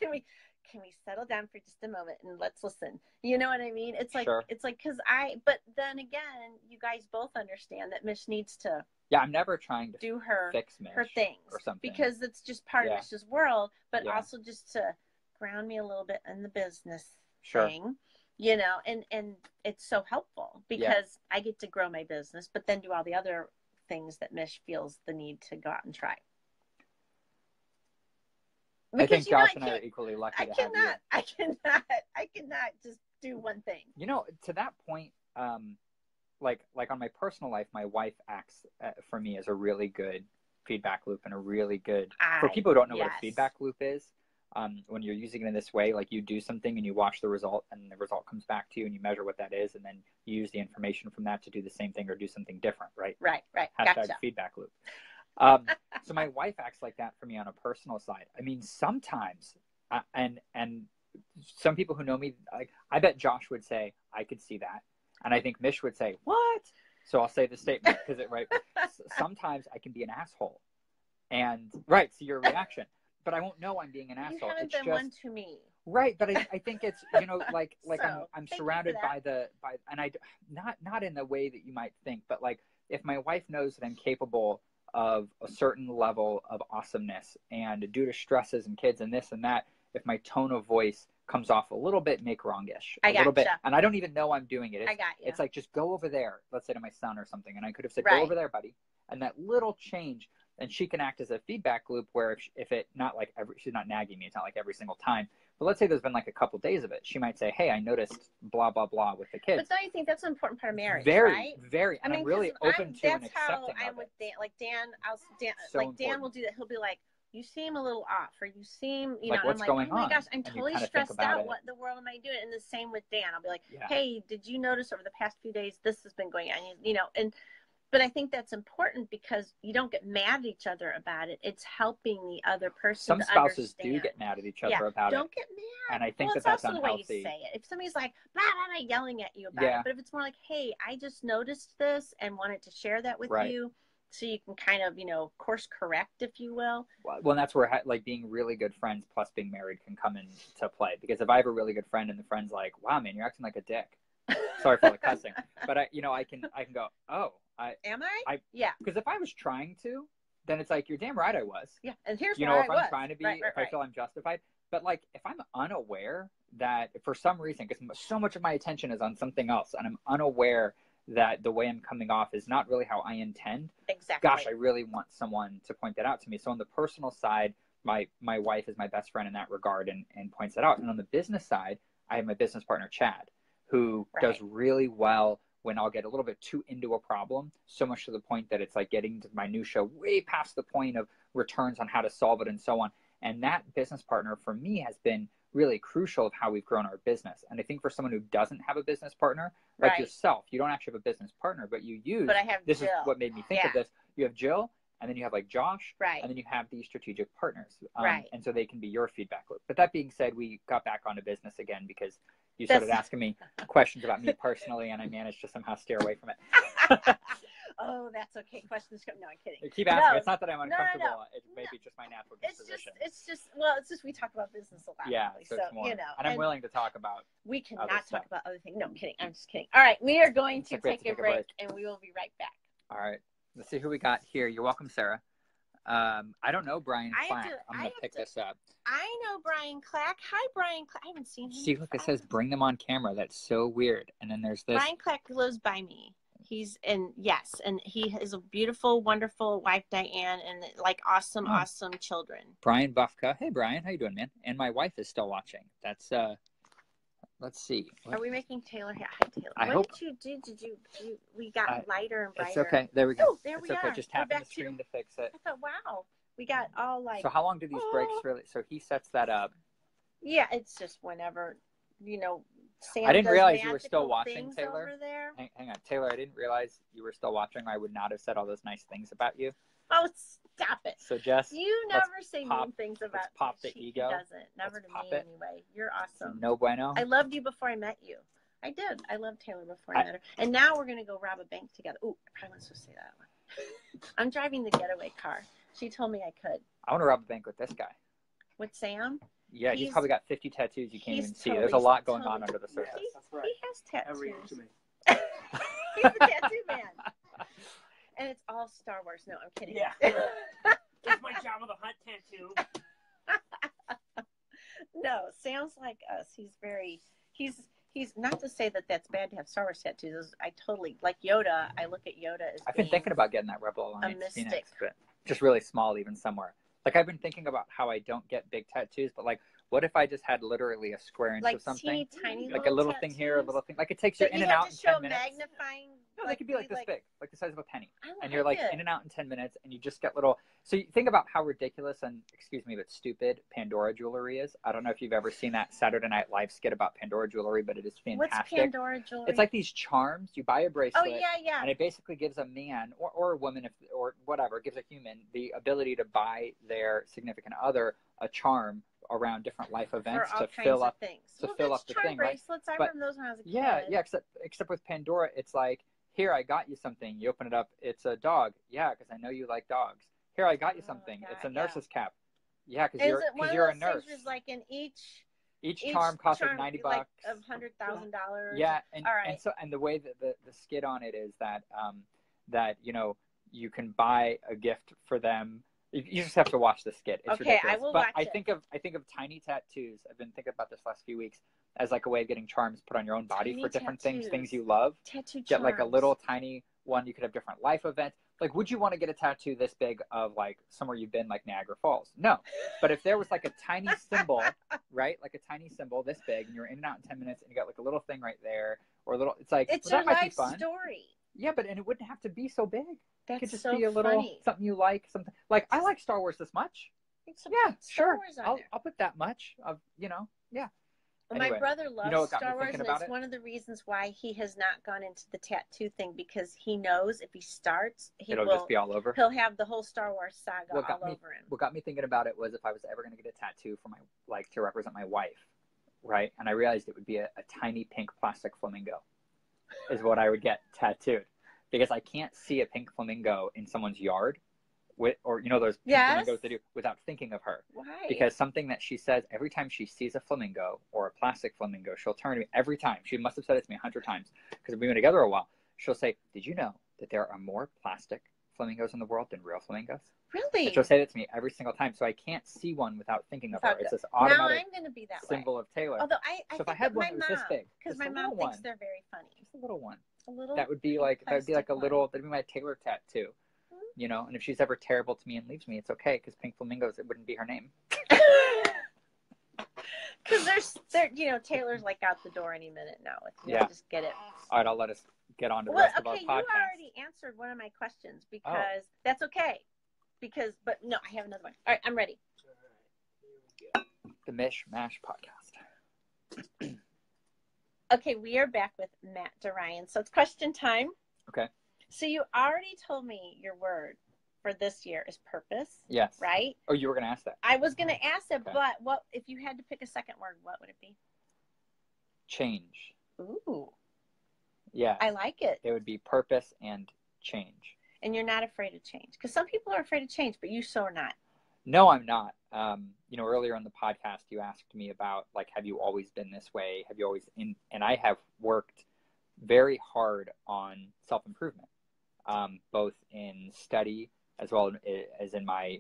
Can we settle down for just a moment and let's listen? You know what I mean? It's like, because but then again, you guys both understand that Mich needs to. Yeah, I'm never trying to do her things or something, because it's just part of Mich's world, but also just to ground me a little bit in the business thing, you know, and it's so helpful because I get to grow my business, but then do all the other things that Mich feels the need to go out and try. Because, I think Josh and I are equally lucky to have you. I cannot just do one thing. You know, to that point, like on my personal life, my wife acts for me as a really good feedback loop and a really good, for people who don't know what a feedback loop is, when you're using it in this way, like you do something and you watch the result and the result comes back to you and you measure what that is and then you use the information from that to do the same thing or do something different, right? Right. Hashtag feedback loop. So my wife acts like that for me on a personal side. I mean, sometimes, and some people who know me, I bet Josh would say, I could see that. And I think Mich would say, what? So I'll say the statement because sometimes I can be an asshole. And so your reaction, but I won't know I'm being an asshole. You haven't been one to me. Right. But I think it's, you know, like so, I'm surrounded by and I, not in the way that you might think, but like if my wife knows that I'm capable of a certain level of awesomeness, and due to stresses and kids and this and that, if my tone of voice comes off a little bit Make-wrongish, a little bit, and I don't even know I'm doing it. It's like, just go over there, let's say to my son or something, and I could have said, go over there, buddy, And that little change, and she can act as a feedback loop where if it not like she's not nagging me, it's not like every single time, but let's say there's been like a couple days of it, she might say, hey, I noticed blah blah blah with the kids. But don't you think that's an important part of marriage? Very, right? very. And I'm really open to and accepting that's how of I'm with it. Dan. Like Dan, So Dan important. will do that. He'll be like, you seem a little off, or you seem, you Like, know, what's I'm like, going oh my on? gosh, I'm And you totally kinda think stressed about out. it. What in the world am I doing? And the same with Dan. I'll be like, Yeah. hey, did you notice over the past few days this has been going on? You know, but I think that's important because you don't get mad at each other about it. It's helping the other person. Some to spouses understand. do get mad at each other about don't it. get mad. And I think it's that's also unhealthy. the way you say it. If somebody's like, blah, blah, blah, yelling at you about it, but if it's more like, hey, I just noticed this and wanted to share that with you, so you can kind of, you know, course correct, if you will. Well, and that's where like being really good friends plus being married can come into play. Because if I have a really good friend and the friend's like, wow, man, you're acting like a dick. Sorry for all the cussing. But I can go, oh, am I? Yeah. Because if I was trying to, then it's like, you're damn right I was. Yeah. And here's if I'm trying to be, if I feel I'm justified. But like, if I'm unaware that for some reason, because so much of my attention is on something else, and I'm unaware that the way I'm coming off is not really how I intend. Exactly. Gosh, I really want someone to point that out to me. So on the personal side, my wife is my best friend in that regard and points that out. And on the business side, I have my business partner, Chad, who does really well when I'll get a little bit too into a problem, so much to the point that it's like getting to minutia way past the point of returns on how to solve it and so on. And that business partner for me has been really crucial of how we've grown our business. And I think for someone who doesn't have a business partner, like yourself, you don't actually have a business partner, but you use, but I have this Jill. Is what made me think of this. You have Jill, and then you have like Josh, and then you have these strategic partners. And so they can be your feedback loop. But that being said, we got back onto business again because you started asking me questions about me personally, and I managed to somehow steer away from it. Oh, that's okay. Questions come. No, I'm kidding. Keep asking. It's not that I'm uncomfortable. No. It may be just my natural disposition. It's just we talk about business a lot. Yeah, so it's more. You know, and I'm willing to talk about. We cannot talk about other things. No, I'm kidding. I'm just kidding. All right, we are going to take a break, and we will be right back. All right, let's see who we got here. You're welcome, Sarah. I don't know Brian Clack. I'm gonna pick this up. I know Brian Clack. Hi, Brian Clack. I haven't seen him. See, look, it says bring them on camera. That's so weird. And then there's this. Brian Clack lives by me. He's and he has a beautiful, wonderful wife, Diane, and like awesome children. Brian Buffka. Hey, Brian, how you doing, man? And my wife is still watching. That's let's see. Are we making Taylor here? Hi, Taylor. I hope. Did you do? Did you? We got lighter and brighter. It's okay. There we go. Oh, there we are. Okay. Just tapping the screen to fix it. I thought, wow, we got all like. So how long do these breaks really? So he sets that up. Yeah, it's just whenever, you know. Sam I didn't realize you were still watching, Taylor. Over there. Hang on, Taylor. I didn't realize you were still watching. I would not have said all those nice things about you. Oh, stop it! So just you never say mean things about let's pop the ego. He doesn't. Never to me anyway. You're awesome. No bueno. I loved you before I met you. I did. I loved Taylor before I met her. And now we're gonna go rob a bank together. Ooh, I probably wasn't supposed to say that one. I'm driving the getaway car. She told me I could. I want to rob a bank with this guy. With Sam? Yeah, he's probably got 50 tattoos you can't even see. There's a lot going on under the surface. That's right. He has tattoos. To me. He's a tattoo man. And it's all Star Wars. No, I'm kidding. Yeah. That's my Jabba the Hutt tattoo. No, Sam's like us. He's not to say that that's bad to have Star Wars tattoos. I totally, like Yoda, I look at Yoda as I've been thinking about getting that Rebel Alliance Phoenix, but just really small even somewhere. Like, I've been thinking about how I don't get big tattoos, but, like, what if I just had literally a square inch of something? Like tiny like a little thing here, a little thing. Like, it takes you in and out in 10 minutes. Magnifying. No, they could be like this big, like the size of a penny. And you're like in and out in 10 minutes, and you just get little. So you think about how ridiculous and, excuse me, but stupid Pandora jewelry is. I don't know if you've ever seen that Saturday Night Live skit about Pandora jewelry, but it is fantastic. What's Pandora jewelry? It's like these charms. You buy a bracelet. Oh, yeah. And it basically gives a man or a woman or whatever, gives a human the ability to buy their significant other a charm around different life events to fill up things. Fill up the thing, bracelets. I remember those when I was a kid. Yeah, except with Pandora, it's like, here, I got you something. You open it up, it's a dog. Yeah, because I know you like dogs. Here, I got you something. It's a nurse's cap. Yeah, because you're a nurse. Is like in each charm costs like $90 like of $100,000. Yeah, and the way that the skit on it is that that you can buy a gift for them. You just have to watch the skit. It's ridiculous. I will watch it. I think of tiny tattoos. I've been thinking about this last few weeks as like a way of getting charms put on your own body for different things you love. Tattoo charms. Get like a little tiny one. You could have different life events. Like, would you want to get a tattoo this big of like somewhere you've been, like Niagara Falls? No. But if there was like a tiny symbol, right? Like a tiny symbol this big, and you're in and out in 10 minutes, and you got like a little thing right there, or a little, it's like, It's well, your that might be life fun. story. Yeah, but and it wouldn't have to be so big. That's It could just so be a little funny. something you like, something like I like Star Wars this much. Yeah, Star sure. Wars on there. I'll put that much of, you know, yeah. Well, Anyway, my brother loves you know what got me Star Wars, thinking and about it's it? one of the reasons why he has not gone into the tattoo thing, because he knows if he starts, It'll just be all over. He'll have the whole Star Wars saga all over him. What got me thinking about it was if I was ever going to get a tattoo for my, like, to represent my wife, right? And I realized it would be a tiny pink plastic flamingo is what I would get tattooed, because I can't see a pink flamingo in someone's yard with, or, you know, those pink flamingos they do, without thinking of her. Why? Because something that she says every time she sees a flamingo or a plastic flamingo, she'll turn to me every time. She must have said it to me 100 times because we've been together a while. She'll say, "Did you know that there are more plastic flamingos in the world than real flamingos?" Really? And she'll say that to me every single time. So I can't see one without thinking of her. It's this now automatic I'm going to be that symbol way. of Taylor. Although so think if I had one my that was this big, because just my a mom little thinks one, they're very funny. just a little one. A little. That would be like a little. That'd be my Taylor tattoo. You know, and if she's ever terrible to me and leaves me, it's okay, because pink flamingos, it wouldn't be her name. Because they're you know, Taylor's like out the door any minute now. If you just get it. All right, I'll let us get on to the rest of our podcast. You already answered one of my questions, because that's okay. But no, I have another one. All right, I'm ready. The Mich Mash podcast. Okay, we are back with Matt DeRyan. So it's question time. Okay. So you already told me your word for this year is purpose. Yes. Right? Oh, you were going to ask that. I was going to ask it, but what if you had to pick a second word, what would it be? Change. Ooh. Yeah. I like it. It would be purpose and change. And you're not afraid of change, because some people are afraid of change, but you so are not. No, I'm not. You know, earlier in the podcast, you asked me about, like, have you always been this way? Have you always and I have worked very hard on self-improvement, both in study as well as in my,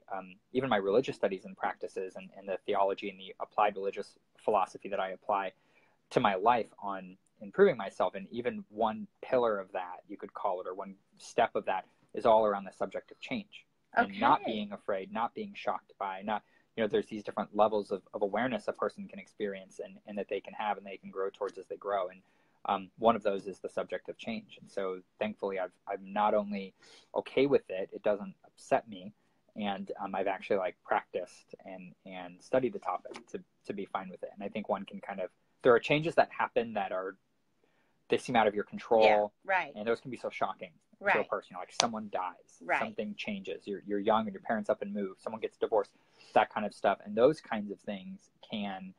even my religious studies and practices, and the theology and the applied religious philosophy that I apply to my life on improving myself. And even one pillar of that, you could call it, or one step of that, is all around the subject of change. And not being afraid, not being shocked by, not, you know, there's these different levels of awareness a person can experience and that they can have and they can grow towards as they grow. And one of those is the subject of change. And so thankfully I'm not only okay with it, it doesn't upset me. And I've actually like practiced and studied the topic to be fine with it. And I think one can kind of, there are changes that happen that they seem out of your control. Yeah, right. And those can be so shocking. Right. To a person, like someone dies, right. Something changes, you're young and your parents up and move, someone gets divorced, that kind of stuff, and those kinds of things can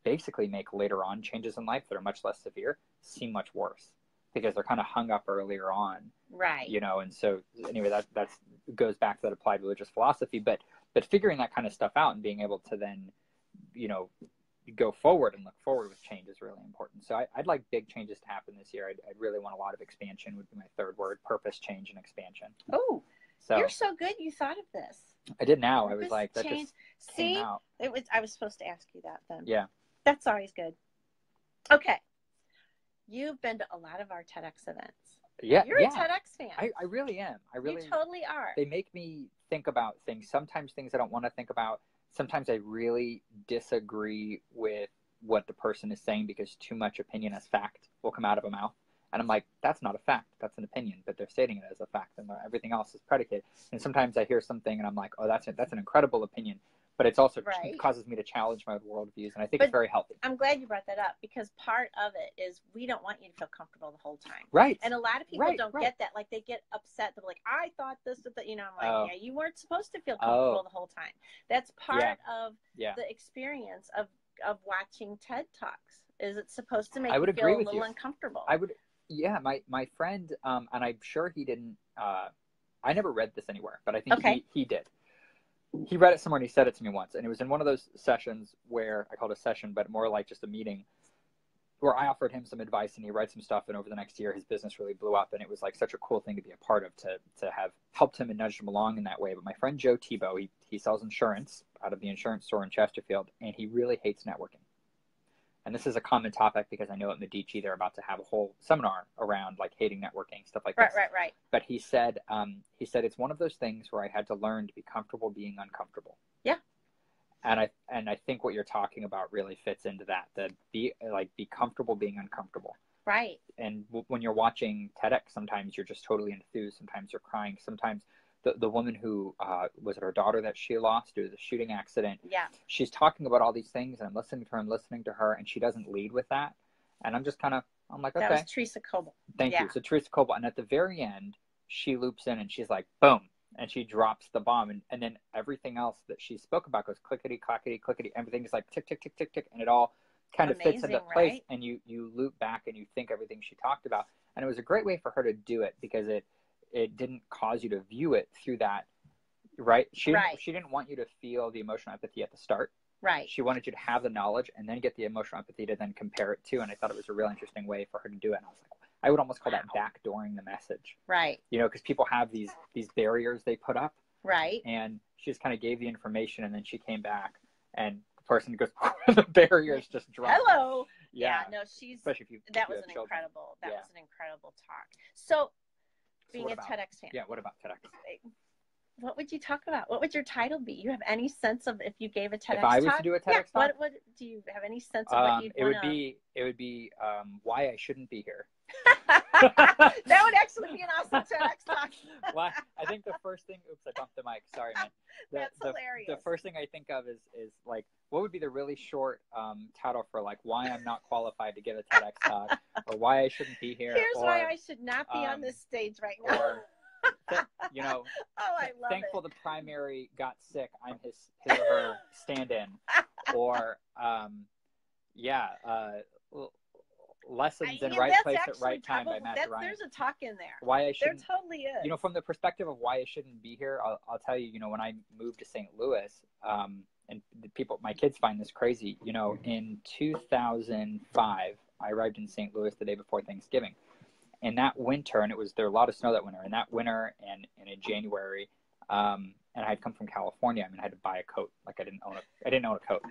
basically make later on changes in life that are much less severe seem much worse, because they're kind of hung up earlier on, right? You know, and so anyway, that goes back to that applied religious philosophy, but figuring that kind of stuff out and being able to then, you know, go forward and look forward with change is really important. So I'd like big changes to happen this year. I'd really want a lot of expansion, would be my third word: purpose, change, and expansion. Oh, so you're so good. You thought of this. I did now. Purpose, I was like, that change. Just came out. I was supposed to ask you that then. Yeah. That's always good. Okay. You've been to a lot of our TEDx events. Yeah. You're a TEDx fan. I really am. You totally are. They make me think about things. Sometimes things I don't want to think about. Sometimes I really disagree with what the person is saying, because too much opinion as fact will come out of a mouth. And I'm like, that's not a fact. That's an opinion. But they're stating it as a fact, and everything else is predicated. And sometimes I hear something and I'm like, oh, that's an incredible opinion. But it's also causes me to challenge my worldviews. And I think it's very healthy. I'm glad you brought that up, because part of it is we don't want you to feel comfortable the whole time. Right. And a lot of people don't get that. Like, they get upset. They're like, I thought this, you know, I'm like, yeah, you weren't supposed to feel comfortable the whole time. That's part of the experience of watching TED Talks. Is it supposed to make you feel a little uncomfortable? Yeah, my friend, and I'm sure he didn't, I never read this anywhere, but I think he did. He read it somewhere and he said it to me once. And it was in one of those sessions where, I called it a session, but more like just a meeting, where I offered him some advice and he read some stuff. And over the next year, his business really blew up. And it was like such a cool thing to be a part of, to have helped him and nudged him along in that way. But my friend Joe Tebow, he sells insurance out of the insurance store in Chesterfield, and he really hates networking. and this is a common topic because I know at Medici they're about to have a whole seminar around like hating networking, stuff like this. Right. But he said it's one of those things where I had to learn to be comfortable being uncomfortable. Yeah. And I think what you're talking about really fits into that. Be comfortable being uncomfortable. Right. And when you're watching TEDx, sometimes you're just totally enthused. Sometimes you're crying. Sometimes the woman who was it her daughter that she lost due to the shooting accident. Yeah. She's talking about all these things, and I'm listening to her, and she doesn't lead with that. And I'm just I'm like, okay. That was Teresa Coble. Thank you. So Teresa Coble, and at the very end, she loops in and she's like, boom. And she drops the bomb, and then everything else that she spoke about goes clickety, clackety, clickety. Everything's like tick, tick, tick, tick, tick, and it all kind of fits into place. Right? And you loop back and you think everything she talked about. And it was a great way for her to do it because it didn't cause you to view it through that, right? She didn't want you to feel the emotional empathy at the start. Right. She wanted you to have the knowledge and then get the emotional empathy to then compare it to. And I thought it was a real interesting way for her to do it. And I was like, I would almost call that backdooring the message. Right. Because people have these barriers they put up. Right. And she just kind of gave the information, and then she came back, and the person goes, the barriers just dropped. Hello. Yeah. No, she's. Especially if you. That was an incredible. That was an incredible talk. So being a TEDx fan. Yeah. What about TEDx? What would you talk about? What would your title be? You have any sense of if you gave a TEDx talk? If I was to do a TEDx talk? What do you have any sense of what you'd want to? It would be why I shouldn't be here. That would actually be an awesome TEDx talk. Well, I think the first thing. Oops, I bumped the mic. Sorry, man. That's hilarious. The first thing I think of is like, what would be the really short title for like why I'm not qualified to give a TEDx talk, or why I shouldn't be here. Here's why I should not be on this stage right now. Or, oh, I love thankful the primary got sick. I'm his or her stand-in. Or lessons in right place at right time by Matt Ryan. There's a talk in there. Why I shouldn't, there totally is. From the perspective of why I shouldn't be here, I'll tell you, when I moved to St. Louis, and my kids find this crazy, in 2005, I arrived in St. Louis the day before Thanksgiving. And that winter, and there was a lot of snow that winter, and that winter and in January, and I had come from California. I had to buy a coat. Like I didn't own a coat.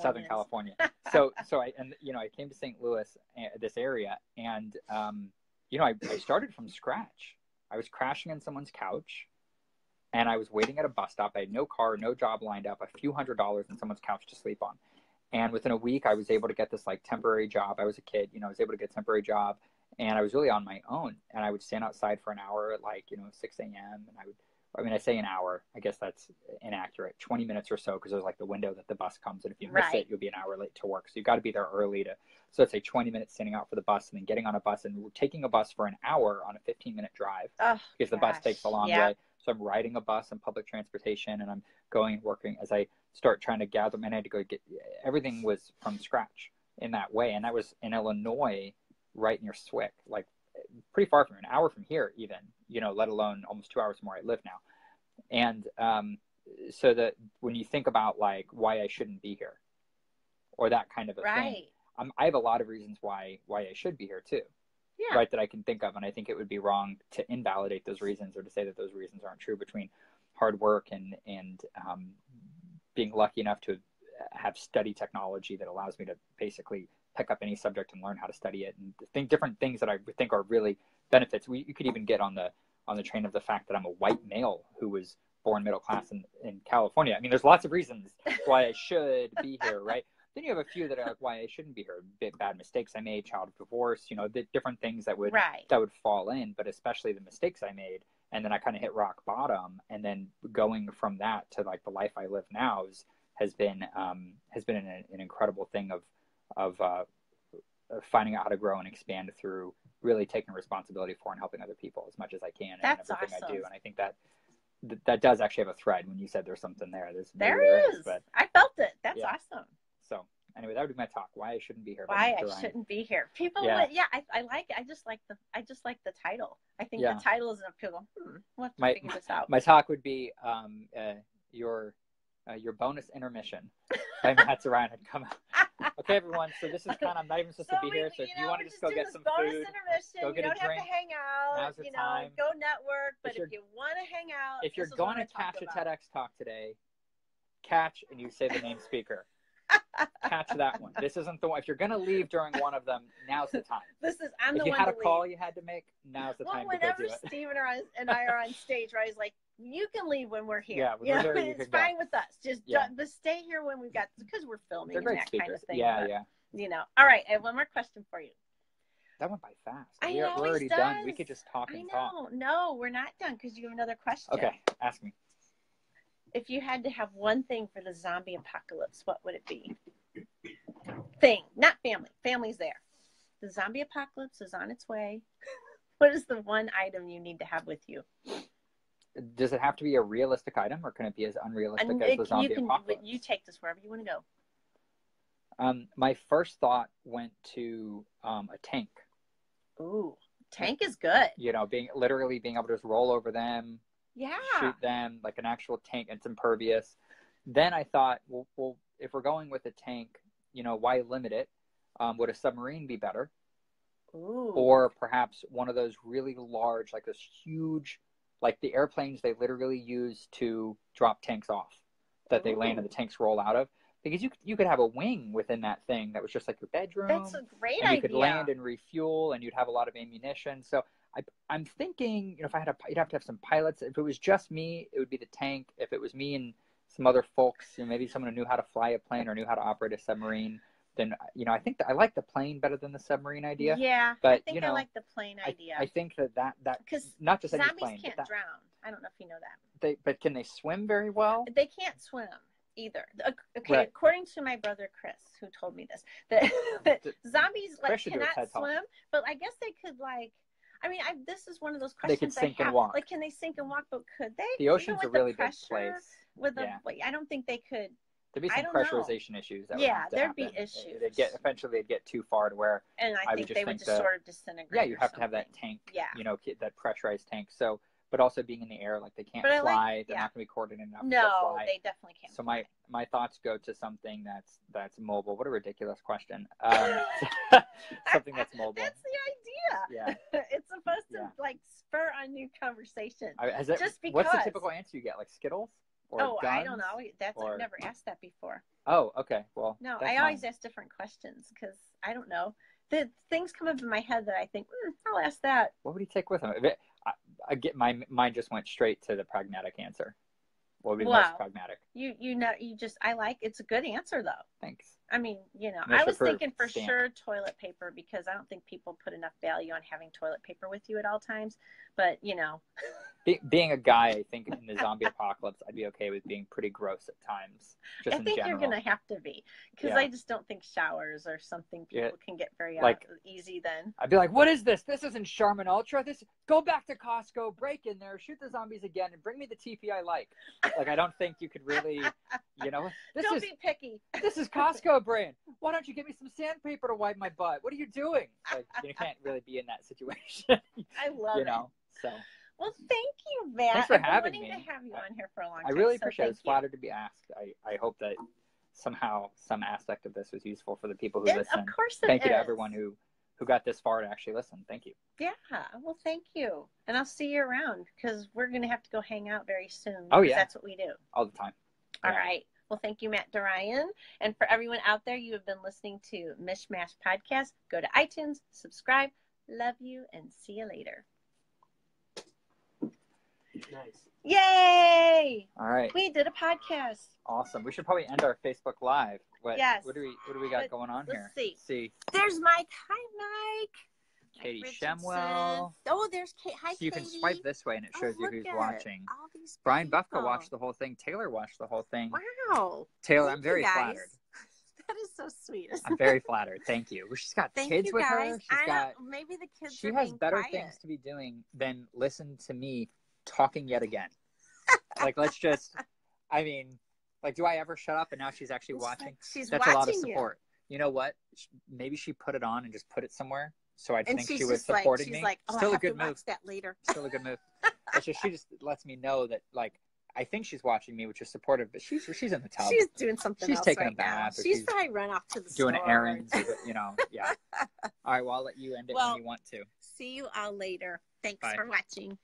Southern California. So I came to St. Louis, this area, and I started from scratch. I was crashing on someone's couch, and I was waiting at a bus stop. I had no car, no job lined up, a few $100s on someone's couch to sleep on. And within a week, I was able to get this temporary job. I was a kid, I was able to get a temporary job, and I was really on my own. And I would stand outside for an hour at 6 a.m. And I say an hour, I guess that's inaccurate, 20 minutes or so, because there's the window that the bus comes. And if you miss it, you'll be an hour late to work. So you've got to be there early so let's say 20 minutes standing out for the bus and then getting on a bus and taking a bus for an hour on a 15-minute drive because the bus takes a long way. So I'm riding a bus and public transportation, and I'm going and working as I start trying to gather. And I had to go get everything was from scratch in that way. And that was in Illinois, right near Swick, pretty far from an hour from here, even, let alone almost 2 hours from where I live now. And so that when you think about why I shouldn't be here or that kind of a thing, I have a lot of reasons why I should be here too. Yeah. Right, that I can think of. And I think it would be wrong to invalidate those reasons or to say that those reasons aren't true between hard work and being lucky enough to have study technology that allows me to basically pick up any subject and learn how to study it and think different things that I think are really benefits. You could even get on the train of the fact that I'm a white male who was born middle class in California. There's lots of reasons why I should be here, right? Then you have a few that are why I shouldn't be here. Bad mistakes I made, child divorce, the different things that would fall in, but especially the mistakes I made. And then I kind of hit rock bottom. And then going from that to the life I live now has been an incredible thing of finding out how to grow and expand through really taking responsibility for and helping other people as much as I can. That's and everything awesome. I do. And I think that does actually have a thread when you said there's something there. There is. But I felt it. That's awesome. So anyway, that would be my talk. Why I shouldn't be here. Why I shouldn't be here. People would, I just like the title. I think the title is enough. People go, we'll have to figure this out. My talk would be your bonus intermission by Matt Ryan had come out. Okay, everyone. So this is I'm not even supposed to be here. So if you want to just go get some food, go get a drink. You don't have to hang out. Now's the time. Go network. But if you want to hang out, if you're going to catch a TEDx talk today, catch and you say the name speaker. catch that one. This isn't the one. If you're going to leave during one of them, now's the time. I'm the one to leave. If you had a call you had to make, now's the time to go do it. Whenever Steve and I are on stage, right, he's like, you can leave when we're here. Yeah, when we're here, it's fine with us. Just but stay here when we've got, because we're filming. They're great and that speakers. kind of thing. Yeah, but, yeah. You know. All right, I have one more question for you. That went by fast. We're already done. We could just talk and talk. No, we're not done because you have another question. Okay, ask me. If you had to have one thing for the zombie apocalypse, what would it be? Thing, not family. Family's there. The zombie apocalypse is on its way. What is the one item you need to have with you? Does it have to be a realistic item, or can it be as unrealistic as the zombie apocalypse? You take this wherever you want to go. My first thought went to a tank. Ooh, tank is good. You know, being able to just roll over them. Yeah. Shoot them like an actual tank. It's impervious. Then I thought, well, if we're going with a tank, you know, why limit it? Would a submarine be better? Ooh. Or perhaps one of those really large, like this huge, like the airplanes they literally use to drop tanks off, that they land and the tanks roll out of. Because you could have a wing within that thing that was just like your bedroom. That's a great idea. You could land and refuel, and you'd have a lot of ammunition. So I'm thinking, you know, if you'd have to have some pilots. If it was just me, it would be the tank. If it was me and some other folks, you know, maybe someone who knew how to fly a plane or knew how to operate a submarine, then, you know, I think I like the plane better than the submarine idea. Yeah, but, I think you know, I like the plane idea. I think that because not just zombies plane, can't drown. I don't know if you know that. But can they swim very well? They can't swim either. Okay, right. According to my brother Chris, who told me this, that zombies cannot swim, but I guess they could this is one of those questions they could sink and walk. Like, can they sink and walk? But could they? The ocean's a really big place. I don't think they could. There'd be some pressurization issues. There'd be issues. Eventually they'd get too far to where. And I think they would just sort of disintegrate. Yeah, you have to have that tank. Yeah. You know, that pressurized tank. So, but also being in the air, like they can't fly. They're not going to be coordinated enough to fly. They definitely can't. So my thoughts go to something that's mobile. What a ridiculous question. Something that's mobile. That's the idea. Yeah. It's supposed to spur on new conversation. Just because. What's the typical answer you get? Like Skittles? Or guns? I don't know. I've never asked that before. Oh, okay. Well, no, I always ask different questions because I don't know. The things come up in my head that I think, I'll ask that. What would he take with him? I get my mind just went straight to the pragmatic answer. What would be most pragmatic? It's a good answer though. Thanks. I mean, you know, I was thinking for sure toilet paper because I don't think people put enough value on having toilet paper with you at all times. But, you know. Being a guy, I think in the zombie apocalypse, I'd be okay with being pretty gross at times. I think you're going to have to be because I just don't think showers or something people can get very easy then. I'd be like, what is this? This isn't Charmin Ultra. Go back to Costco, break in there, shoot the zombies again, and bring me the TP I like. Like, I don't think you could really, you know. Don't be picky. This is Costco brand. Why don't you give me some sandpaper to wipe my butt? What are you doing? Like, you can't really be in that situation. I love it. You know, so. Well, thank you, Matt. Thanks for having me. I've been wanting to have you on here for a long time. I really appreciate it. I was flattered to be asked. I hope that somehow some aspect of this was useful for the people who listen. Of course it is. Thank you to everyone who got this far to actually listen. Thank you. Yeah. Well, thank you. And I'll see you around because we're going to have to go hang out very soon. Oh, yeah. That's what we do. All the time. All right. Well, thank you, Matt Dorian. And for everyone out there, you have been listening to Mich Podcast. Go to iTunes, subscribe. Love you, and see you later. Nice. Yay! All right. We did a podcast. Awesome. We should probably end our Facebook Live. Yes. What do we got going on here? Let's see. There's Mike. Hi, Mike. Katie Shemwell. Oh, there's Kate. Hi, so you Katie. can swipe this way and it shows you who's watching. All these Brian Buffka watched the whole thing. Taylor watched the whole thing. Wow. Taylor, I'm very flattered. That is so sweet. I'm very flattered. Thank you. She's got kids with her. Maybe the kids. She has better things to be doing than listen to me talking yet again. Like, let's just. I mean, like, do I ever shut up? And now she's actually watching. That's watching a lot of support. You know what? Maybe she put it on and just put it somewhere, so I'd think she was supporting me. Like, still a good move. Watch that later. Still a good move. She just lets me know that, like, I think she's watching me, which is supportive, but she's in the tub. She's doing something else. She's taking a bath. She's probably run off to the store. Doing errands, you know. Yeah. All right, well, I'll let you end it when you want to. See you all later. Thanks for watching.